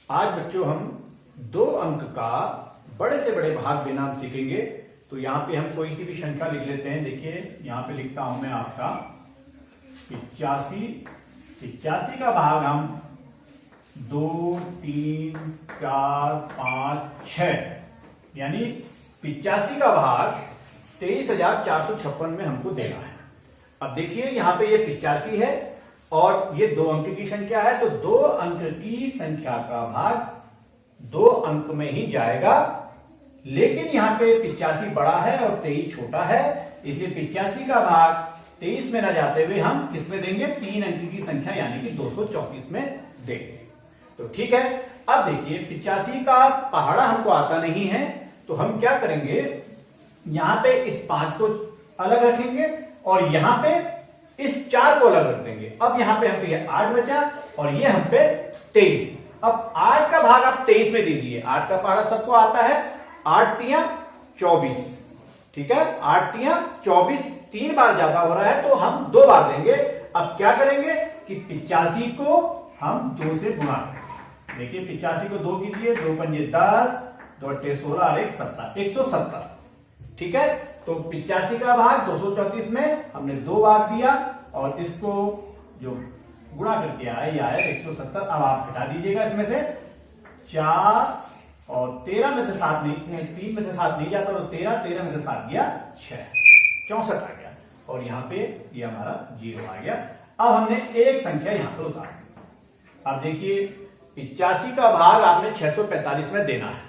आज बच्चों हम 2 अंक का बड़े से बड़े भाग देना हम सीखेंगे। तो यहाँ पे हम कोई सी भी संख्या लिख लेते हैं। देखिए यहाँ पे लिखता हूं मैं आपका 85 का भाग हम 2, 3, 4, 5, 6 यानी 85 का भाग 23,456 में हमको देना है। अब देखिए यहाँ पे ये 85 है और ये 2 अंक की संख्या है, तो 2 अंक की संख्या का भाग 2 अंक में ही जाएगा। लेकिन यहाँ पे 85 बड़ा है और 23 छोटा है, इसलिए 85 का भाग 23 में न जाते हुए हम किस में देंगे? 3 अंक की संख्या यानी कि 234 में देंगे। तो ठीक है, अब देखिए 85 का पहाड़ा हमको आता नहीं है, तो हम क्या करेंगे? यहां पे इस 5 को अलग रखेंगे और यहां पे इस 4 को अलग रख देंगे। अब यहां पे हम पे 8 बचा और ये हम पे 23। अब 8 का भाग आप 23 में दीजिए। 8 का पहाड़ा सबको आता है, 8 तिया 24, ठीक है, 8 तिया 24, 3 बार ज्यादा हो रहा है तो हम 2 बार देंगे। अब क्या करेंगे कि 85 को हम 2 से गुणा करेंगे। देखिए 85 को 2 कीजिए, 2 पंजे 10, 2 अट्ठे 16 और 1 17, 170, ठीक है। तो 85 का भाग 234 में हमने 2 बार दिया और इसको जो गुणा करके आया ये आया 170। अब आप हटा दीजिएगा इसमें से 4 और 13 में से 7 नहीं, 3 में से 7 नहीं जाता तो 13 में से 7 गया 6, 64 आ गया और यहाँ पे ये हमारा 0 आ गया। अब हमने एक संख्या यहाँ पर उतार दी। अब देखिए 85 का भाग आपने 645 में देना है।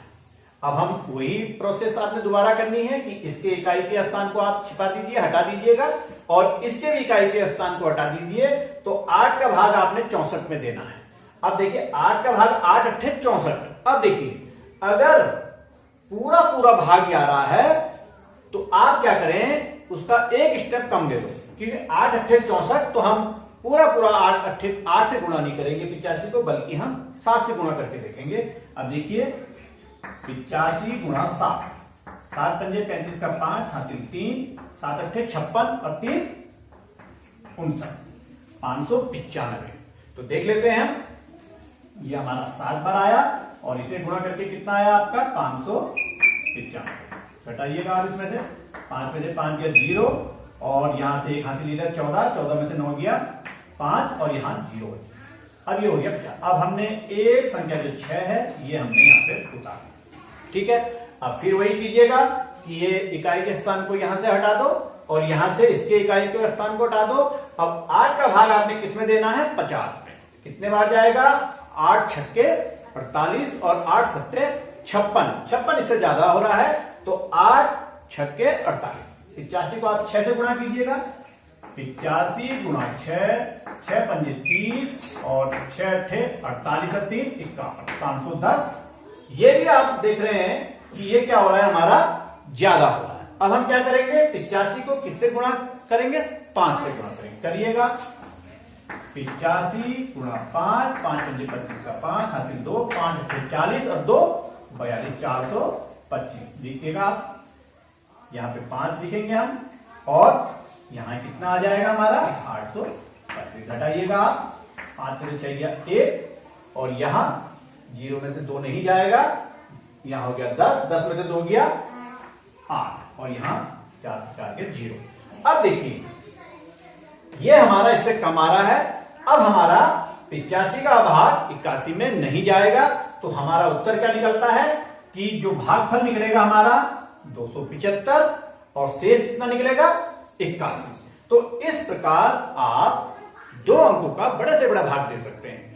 अब हम वही प्रोसेस आपने दोबारा करनी है कि इसके इकाई के स्थान को आप छिपा दीजिए, हटा दीजिएगा और इसके भी इकाई के स्थान को हटा दीजिए। तो 8 का भाग आपने 64 में देना है। अब देखिए 8 का भाग 8 अट्ठे 64। अब देखिए अगर पूरा भाग आ रहा है तो आप क्या करें? उसका एक स्टेप कम ले लो, क्योंकि 8 अट्ठे 64 तो हम पूरा 8 से गुणा नहीं करेंगे 85 को, बल्कि हम 7 से गुणा करके देखेंगे। अब देखिए 85 गुणा 7, 7 पंजे 35 का 5 हासिल 3, 7 अट्ठे 56 और 3 59, 595। तो देख लेते हैं हम, ये हमारा 7 बार आया और इसे गुणा करके कितना आया आपका? 595। घटाइएगा आप इसमें से 5 में से 5 गया 0 और यहां से 1 हासिल लिया 14 में से 9 गया 5 और यहां 0। अब ये हो गया 50। अब हमने एक संख्या जो 6 है ये हमने यहाँ पे उतार, ठीक है। अब फिर वही कीजिएगा कि ये इकाई के स्थान को यहां से हटा दो और यहां से इसके इकाई के स्थान को हटा दो। अब 8 का भाग आपने किसमें देना है? 50 में। कितने बार जाएगा? 8 छक्के 48 और 8 सत्ते 56 इससे ज्यादा हो रहा है तो 8 छक्के 48। 85 को आप 6 से गुणा कीजिएगा। 85 गुणा 6 पंजे 30 और 6 अट्ठे 48 और 3 51, 510। ये भी आप देख रहे हैं कि ये क्या हो रहा है? हमारा ज्यादा हो रहा है। अब हम क्या करेंगे? 85 को किससे गुणा करेंगे? 5 से गुणा करेंगे। करिएगा 85 गुणा 5, 5 पंजे 25 का 5 हासिल 2, 5 अट्ठे 40 और 2 42, 425 लिखिएगा आप। यहाँ पे 5 लिखेंगे हम और यहां कितना आ जाएगा हमारा? 825। घटाइएगा आप, 5 चाहिए 1 और यहां 0 में से 2 नहीं जाएगा, यहां हो गया 10 में से 2 गया 8 और यहां 4 से 4 के 0। अब देखिए ये हमारा इससे कम आ रहा है। अब हमारा 85 का भाग 81 में नहीं जाएगा, तो हमारा उत्तर क्या निकलता है कि जो भागफल निकलेगा हमारा 275 और शेष कितना निकलेगा? 81। तो इस प्रकार आप 2 अंकों का बड़े से बड़ा भाग दे सकते हैं।